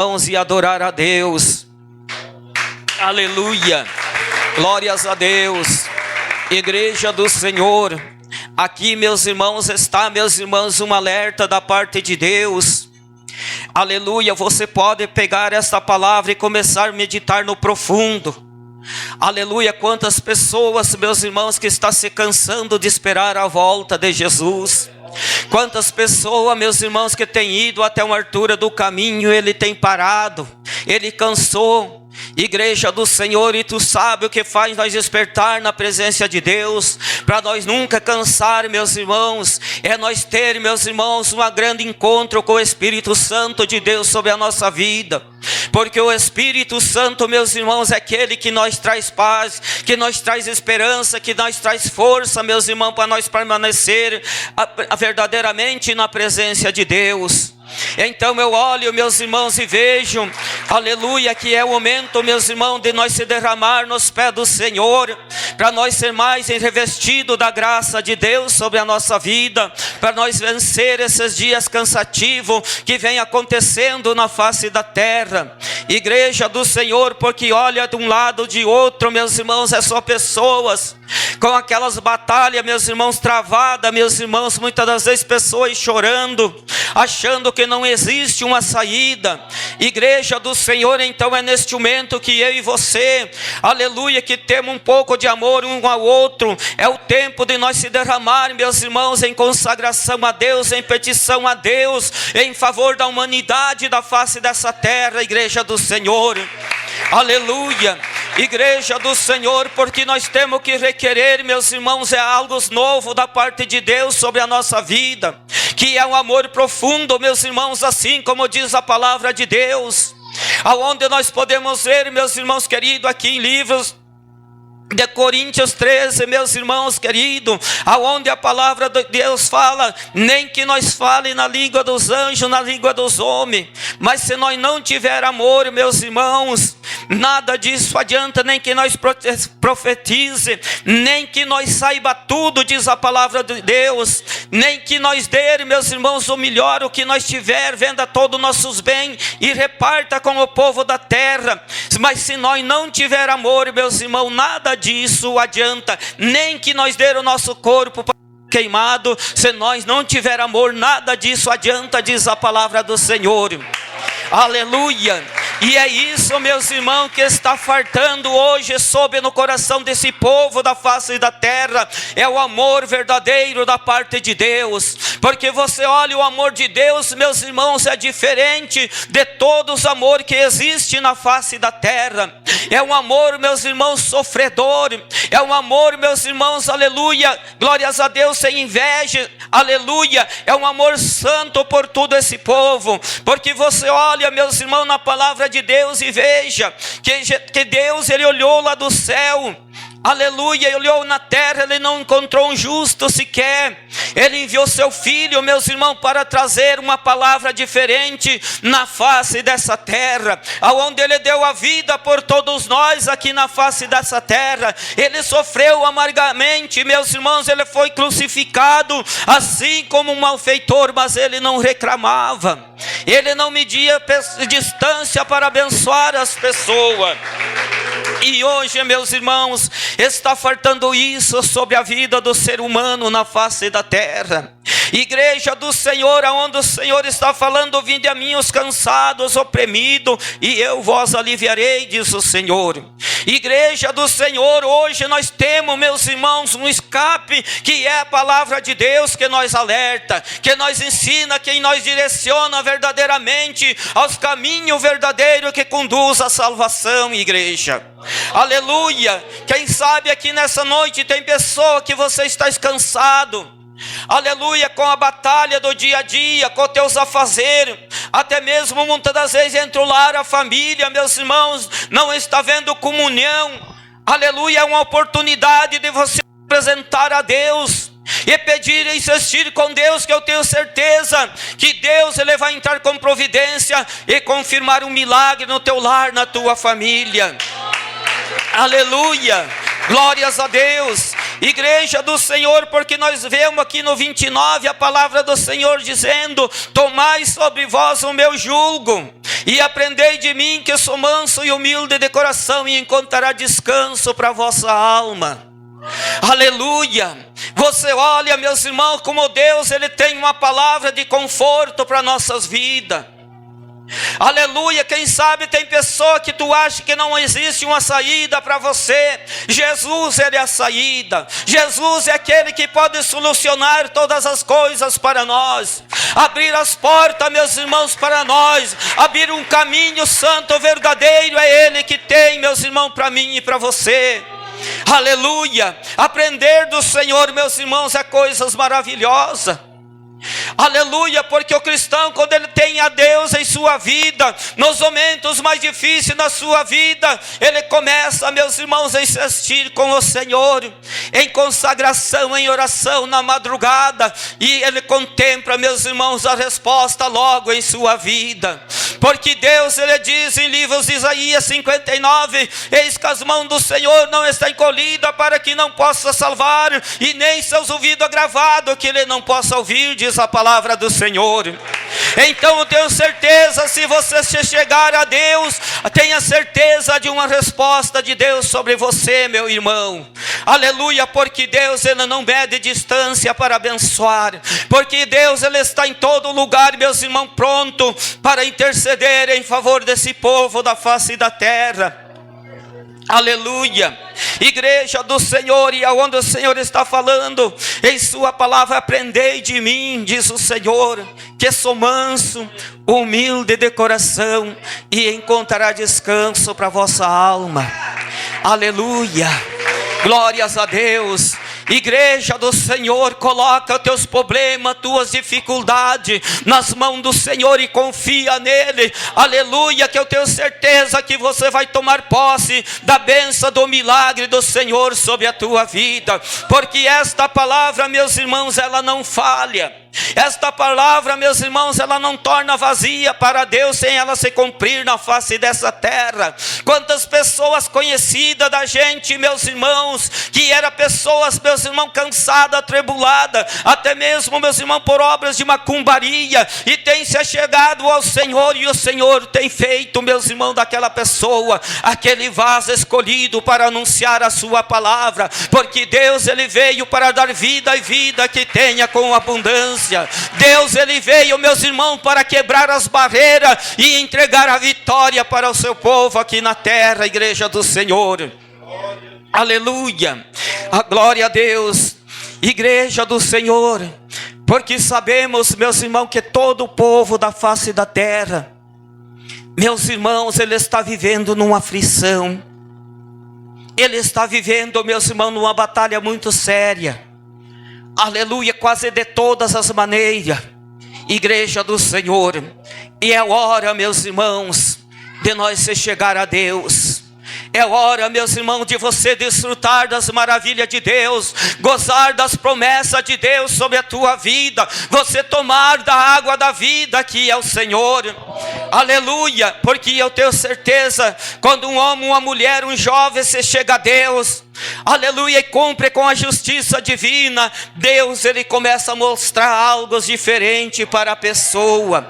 mãos e adorar a Deus. Aleluia, glórias a Deus. Igreja do Senhor, aqui meus irmãos está, meus irmãos, um alerta da parte de Deus. Aleluia, você pode pegar esta palavra e começar a meditar no profundo. Aleluia, quantas pessoas, meus irmãos, que estão se cansando de esperar a volta de Jesus. Quantas pessoas, meus irmãos, que têm ido até uma altura do caminho, ele tem parado, ele cansou. Igreja do Senhor, e tu sabe o que faz nós despertar na presença de Deus, para nós nunca cansar, meus irmãos, é nós ter, meus irmãos, um grande encontro com o Espírito Santo de Deus sobre a nossa vida. Porque o Espírito Santo, meus irmãos, é aquele que nos traz paz, que nos traz esperança, que nos traz força, meus irmãos, para nós permanecer verdadeiramente na presença de Deus. Então eu olho, meus irmãos, e vejo, aleluia, que é o momento, meus irmãos, de nós se derramar nos pés do Senhor, para nós ser mais revestidos da graça de Deus sobre a nossa vida, para nós vencer esses dias cansativos que vem acontecendo na face da terra. Igreja do Senhor, porque olha de um lado de outro, meus irmãos, é só pessoas com aquelas batalhas, meus irmãos, travadas, meus irmãos, muitas das vezes pessoas chorando, achando que não existe uma saída. Igreja do Senhor, então é neste momento que eu e você, aleluia, que temos um pouco de amor um ao outro, é o tempo de nós se derramar, meus irmãos, em consagração a Deus, em petição a Deus, em favor da humanidade da face dessa terra, igreja do Senhor. Aleluia, igreja do Senhor, porque nós temos que requerer, meus irmãos, é algo novo da parte de Deus sobre a nossa vida, que é um amor profundo, meus irmãos, assim como diz a palavra de Deus, aonde nós podemos ver, meus irmãos queridos, aqui em livros de Coríntios 13, meus irmãos queridos, aonde a palavra de Deus fala, nem que nós fale na língua dos anjos, na língua dos homens, mas se nós não tiver amor, meus irmãos, nada disso adianta, nem que nós profetize, nem que nós saiba tudo, diz a palavra de Deus, nem que nós der, meus irmãos, o melhor, o que nós tiver, venda todos os nossos bens e reparta com o povo da terra, mas se nós não tiver amor, meus irmãos, nada disso adianta, nem que nós der o nosso corpo queimado, se nós não tiver amor, nada disso adianta, diz a palavra do Senhor. Aleluia, e é isso, meus irmãos, que está fartando hoje sobre no coração desse povo da face da terra, é o amor verdadeiro da parte de Deus, porque você olha o amor de Deus, meus irmãos, é diferente de todos os amores que existem na face da terra, é um amor, meus irmãos, sofredor, é um amor, meus irmãos, aleluia, glórias a Deus, sem inveja, aleluia, é um amor santo por todo esse povo, porque você olha, meus irmãos, na palavra de Deus e veja que Deus, ele olhou lá do céu, aleluia, ele olhou na terra, ele não encontrou um justo sequer, ele enviou seu filho, meus irmãos, para trazer uma palavra diferente na face dessa terra, aonde ele deu a vida por todos nós aqui na face dessa terra, ele sofreu amargamente, meus irmãos, ele foi crucificado assim como um malfeitor, mas ele não reclamava, ele não media distância para abençoar as pessoas. E hoje, meus irmãos, está faltando isso sobre a vida do ser humano na face da terra. Igreja do Senhor, aonde o Senhor está falando, vinde a mim os cansados, oprimidos, e eu vos aliviarei, diz o Senhor. Igreja do Senhor, hoje nós temos, meus irmãos, um escape, que é a palavra de Deus, que nos alerta, que nos ensina, que nos direciona verdadeiramente aos caminhos verdadeiros que conduz à salvação, igreja. Aleluia, quem sabe aqui nessa noite tem pessoa que você está cansado, aleluia, com a batalha do dia a dia, com teus afazeres, até mesmo muitas das vezes entre o lar, a família, meus irmãos, não está havendo comunhão, aleluia, é uma oportunidade de você apresentar a Deus, e pedir e insistir com Deus, que eu tenho certeza que Deus, ele vai entrar com providência e confirmar um milagre no teu lar, na tua família. Aleluia, glórias a Deus. Igreja do Senhor, porque nós vemos aqui no 29 a palavra do Senhor dizendo: tomai sobre vós o meu jugo E aprendei de mim, que sou manso e humilde de coração, e encontrará descanso para a vossa alma. Aleluia. Você olha, meus irmãos, como Deus, Ele tem uma palavra de conforto para nossas vidas. Aleluia. Quem sabe tem pessoa que tu acha que não existe uma saída para você. Jesus, Ele é a saída. Jesus é aquele que pode solucionar todas as coisas para nós, abrir as portas, meus irmãos, para nós, abrir um caminho santo, verdadeiro. É Ele que tem, meus irmãos, para mim e para você. Aleluia. Aprender do Senhor, meus irmãos, é coisas maravilhosas. Aleluia, porque o cristão, quando ele tem a Deus em sua vida, nos momentos mais difíceis da sua vida, ele começa, meus irmãos, a insistir com o Senhor, em consagração, em oração na madrugada, e ele contempla, meus irmãos, a resposta logo em sua vida. Porque Deus, Ele diz em livros de Isaías 59, eis que as mãos do Senhor não estão encolhidas para que não possa salvar, e nem seus ouvidos agravados que Ele não possa ouvir, diz a palavra do Senhor. Então eu tenho certeza, se você se chegar a Deus, tenha certeza de uma resposta de Deus sobre você, meu irmão. Aleluia, porque Deus, Ele não mede distância para abençoar, porque Deus, Ele está em todo lugar, meus irmãos, pronto para interceder em favor desse povo da face da terra. Aleluia. Igreja do Senhor, e aonde o Senhor está falando em sua palavra, aprendei de mim, diz o Senhor, que sou manso, humilde de coração, e encontrará descanso para a vossa alma. Aleluia. Glórias a Deus. Igreja do Senhor, coloca os teus problemas, tuas dificuldades nas mãos do Senhor e confia nele. Aleluia, que eu tenho certeza que você vai tomar posse da bênção, do milagre do Senhor sobre a tua vida. Porque esta palavra, meus irmãos, ela não falha. Esta palavra, meus irmãos, ela não torna vazia para Deus sem ela se cumprir na face dessa terra. Quantas pessoas conhecidas da gente, meus irmãos, que eram pessoas, meus irmãos, cansadas, atribuladas, até mesmo, meus irmãos, por obras de macumbaria, e tem se achegado ao Senhor, e o Senhor tem feito, meus irmãos, daquela pessoa aquele vaso escolhido para anunciar a sua palavra, porque Deus, Ele veio para dar vida e vida que tenha com abundância. Deus, Ele veio, meus irmãos, para quebrar as barreiras e entregar a vitória para o seu povo aqui na terra, igreja do Senhor. Aleluia. A glória a Deus. Igreja do Senhor, porque sabemos, meus irmãos, que todo o povo da face da terra, meus irmãos, ele está vivendo numa aflição. Ele está vivendo, meus irmãos, numa batalha muito séria. Aleluia, quase de todas as maneiras, igreja do Senhor. E é hora, meus irmãos, de nós se chegar a Deus. É hora, meus irmãos, de você desfrutar das maravilhas de Deus, gozar das promessas de Deus sobre a tua vida, você tomar da água da vida que é o Senhor. Aleluia, porque eu tenho certeza, quando um homem, uma mulher, um jovem se chega a Deus, aleluia, e cumpre com a justiça divina, Deus, Ele começa a mostrar algo diferente para a pessoa,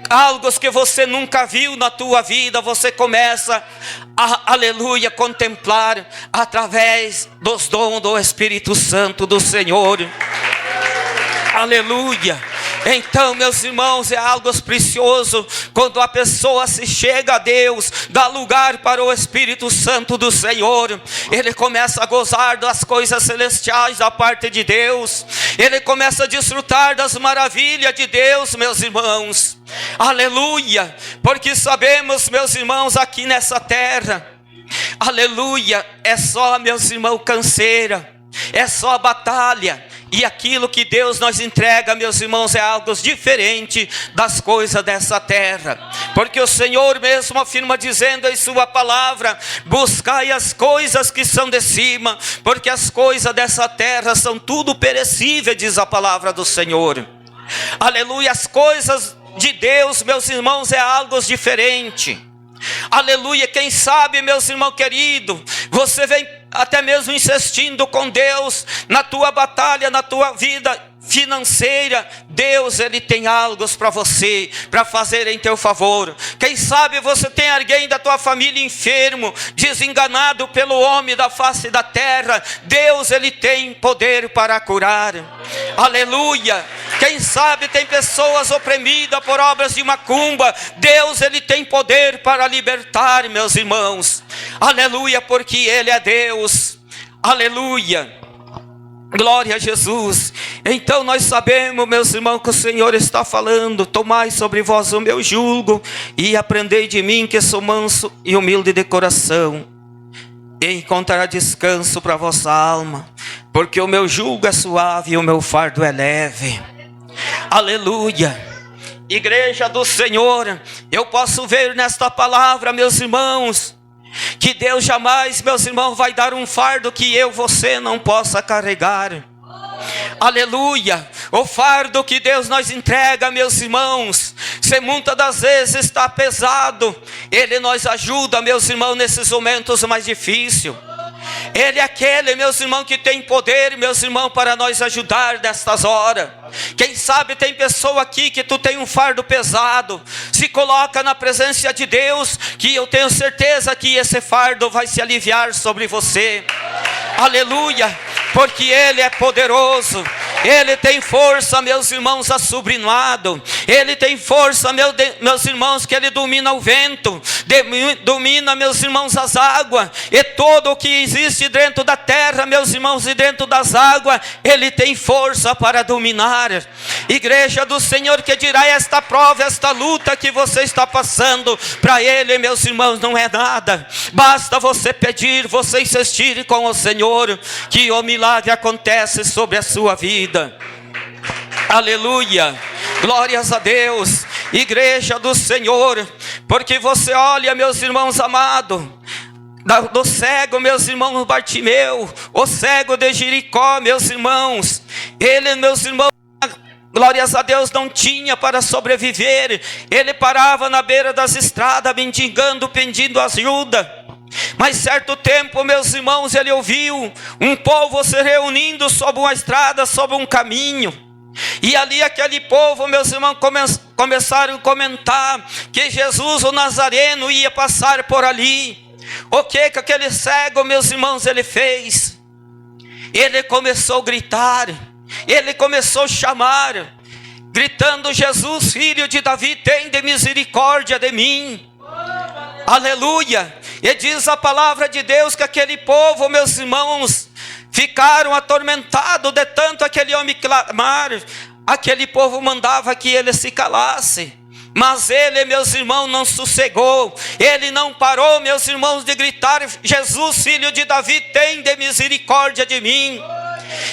algo que você nunca viu na tua vida, você começa a, aleluia, contemplar através dos dons do Espírito Santo do Senhor. Aleluia. Então, meus irmãos, é algo precioso quando a pessoa se chega a Deus, dá lugar para o Espírito Santo do Senhor. Ele começa a gozar das coisas celestiais da parte de Deus. Ele começa a desfrutar das maravilhas de Deus, meus irmãos. Aleluia. Porque sabemos, meus irmãos, aqui nessa terra, aleluia, é só, meus irmãos, canseira, é só batalha. E aquilo que Deus nos entrega, meus irmãos, é algo diferente das coisas dessa terra. Porque o Senhor mesmo afirma dizendo em sua palavra: buscai as coisas que são de cima, porque as coisas dessa terra são tudo perecíveis, diz a palavra do Senhor. Aleluia, as coisas de Deus, meus irmãos, é algo diferente. Aleluia, quem sabe, meus irmãos queridos, você vem até mesmo insistindo com Deus na tua batalha, na tua vida financeira, Deus, Ele tem algo para você, para fazer em teu favor. Quem sabe você tem alguém da tua família enfermo, desenganado pelo homem da face da terra, Deus, Ele tem poder para curar. Aleluia. Quem sabe tem pessoas oprimidas por obras de macumba, Deus, Ele tem poder para libertar, meus irmãos. Aleluia, porque Ele é Deus. Aleluia. Glória a Jesus. Então nós sabemos, meus irmãos, que o Senhor está falando: tomai sobre vós o meu jugo e aprendei de mim, que sou manso e humilde de coração, e encontrará descanso para a vossa alma, porque o meu jugo é suave e o meu fardo é leve. Aleluia. Igreja do Senhor, eu posso ver nesta palavra, meus irmãos, que Deus jamais, meus irmãos, vai dar um fardo que você não possa carregar. Aleluia. O fardo que Deus nos entrega, meus irmãos, se muitas das vezes está pesado, Ele nos ajuda, meus irmãos, nesses momentos mais difíceis. Ele é aquele, meus irmãos, que tem poder, meus irmãos, para nos ajudar nestas horas. Quem sabe tem pessoa aqui que tu tem um fardo pesado, se coloca na presença de Deus, que eu tenho certeza que esse fardo vai se aliviar sobre você. Aleluia, porque Ele é poderoso. Ele tem força, meus irmãos, assobrinado. Ele tem força, meus irmãos, que Ele domina o vento, domina, meus irmãos, as águas, e todo o que existe dentro da terra, meus irmãos, e dentro das águas, Ele tem força para dominar. Igreja do Senhor, que dirá esta prova, esta luta que você está passando, para Ele, meus irmãos, não é nada. Basta você pedir, você insistir com o Senhor, que o milagre acontece sobre a sua vida. Aleluia. Glórias a Deus. Igreja do Senhor, porque você olha, meus irmãos amados, do cego, meus irmãos, Bartimeu, o cego de Jericó, meus irmãos, ele, meus irmãos, glórias a Deus, não tinha para sobreviver. Ele parava na beira das estradas, mendigando, pedindo ajuda. Mas certo tempo, meus irmãos, ele ouviu um povo se reunindo sobre uma estrada, sobre um caminho. E ali aquele povo, meus irmãos, começaram a comentar que Jesus, o Nazareno, ia passar por ali. O que aquele cego, meus irmãos, ele fez? Ele começou a gritar, ele começou a chamar, gritando: Jesus, filho de Davi, tende misericórdia de mim. Aleluia. E diz a palavra de Deus que aquele povo, meus irmãos, ficaram atormentados de tanto aquele homem clamar. Aquele povo mandava que ele se calasse, mas ele, meus irmãos, não sossegou. Ele não parou, meus irmãos, de gritar: Jesus, filho de Davi, tende misericórdia de mim.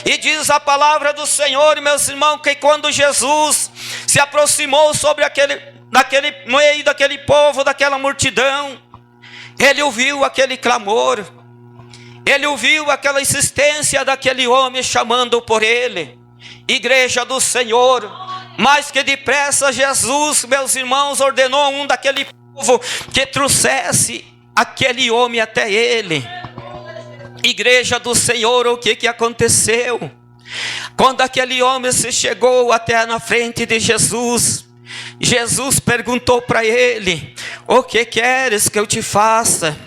E diz a palavra do Senhor, meus irmãos, que quando Jesus se aproximou naquele meio daquele povo, daquela multidão, ele ouviu aquele clamor, ele ouviu aquela insistência daquele homem chamando por ele. Igreja do Senhor, mais que depressa Jesus, meus irmãos, ordenou um daquele povo que trouxesse aquele homem até ele. Igreja do Senhor, o que aconteceu? Quando aquele homem se chegou até na frente de Jesus, Jesus perguntou para ele: o que queres que eu te faça?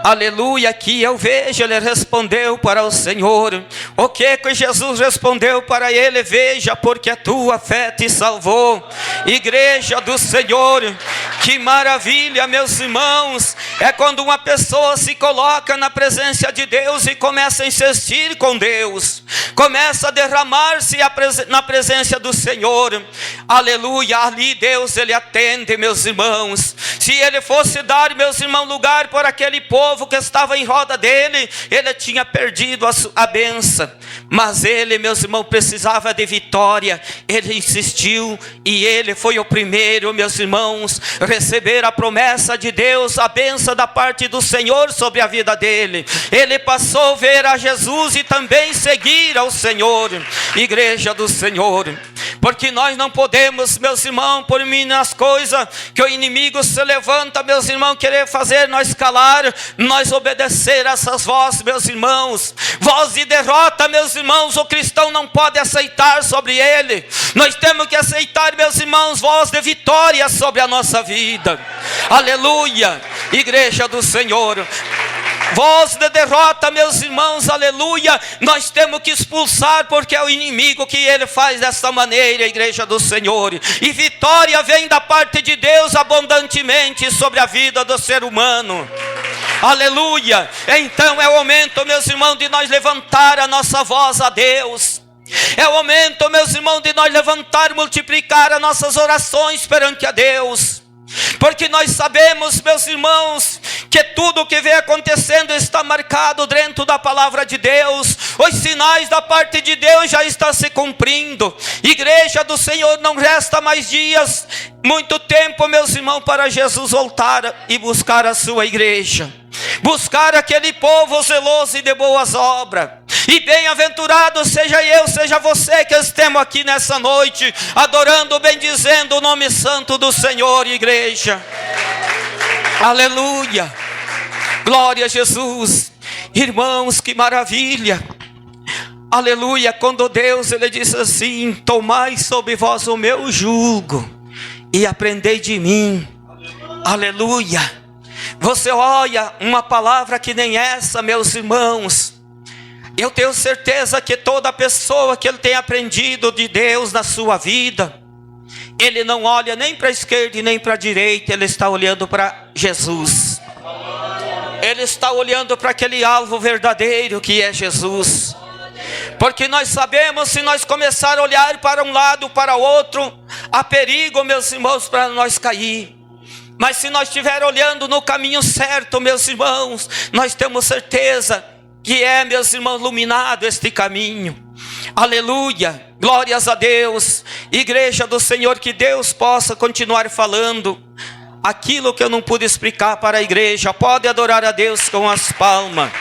Aleluia, aqui eu vejo, ele respondeu para o Senhor. O que Jesus respondeu para ele? Veja, porque a tua fé te salvou. Igreja do Senhor, que maravilha, meus irmãos, é quando uma pessoa se coloca na presença de Deus e começa a insistir com Deus, começa a derramar-se na presença do Senhor. Aleluia, ali Deus, ele atende, meus irmãos. Se ele fosse dar, meus irmãos, lugar por aquele povo que estava em roda dele, ele tinha perdido a bênção. Mas ele, meus irmãos, precisava de vitória. Ele insistiu e ele foi o primeiro, meus irmãos, receber a promessa de Deus, a bênção da parte do Senhor sobre a vida dele. Ele passou a ver a Jesus e também seguir ao Senhor. Igreja do Senhor, porque nós não podemos, meus irmãos, por mim nas coisas que o inimigo se levanta, meus irmãos, querer fazer nós calar, nós obedecer essas vozes, meus irmãos. Voz de derrota, meus irmãos, o cristão não pode aceitar sobre ele. Nós temos que aceitar, meus irmãos, voz de vitória sobre a nossa vida. Aleluia, igreja do Senhor. Voz de derrota, meus irmãos, aleluia, nós temos que expulsar, porque é o inimigo que ele faz dessa maneira, igreja do Senhor. E vitória vem da parte de Deus abundantemente sobre a vida do ser humano. Aleluia. Então é o momento, meus irmãos, de nós levantar a nossa voz a Deus. É o momento, meus irmãos, de nós levantar, multiplicar as nossas orações perante a Deus. Porque nós sabemos, meus irmãos, que tudo o que vem acontecendo está marcado dentro da palavra de Deus. Os sinais da parte de Deus já estão se cumprindo. Igreja do Senhor, não resta mais dias, muito tempo, meus irmãos, para Jesus voltar e buscar a sua igreja. Buscar aquele povo zeloso e de boas obras. E bem-aventurado seja eu, seja você que estemos aqui nessa noite, adorando, bendizendo o nome santo do Senhor, igreja. Aleluia, glória a Jesus. Irmãos, que maravilha. Aleluia, quando Deus, ele disse assim: tomai sobre vós o meu jugo e aprendei de mim. Aleluia. Você olha, uma palavra que nem essa, meus irmãos, eu tenho certeza que toda pessoa que ele tem aprendido de Deus na sua vida, ele não olha nem para a esquerda e nem para a direita, ele está olhando para Jesus. Ele está olhando para aquele alvo verdadeiro que é Jesus. Porque nós sabemos, se nós começar a olhar para um lado, para o outro, há perigo, meus irmãos, para nós cair. Mas se nós estiver olhando no caminho certo, meus irmãos, nós temos certeza que é, meus irmãos, iluminado este caminho. Aleluia, glórias a Deus. Igreja do Senhor, que Deus possa continuar falando aquilo que eu não pude explicar para a igreja. Pode adorar a Deus com as palmas.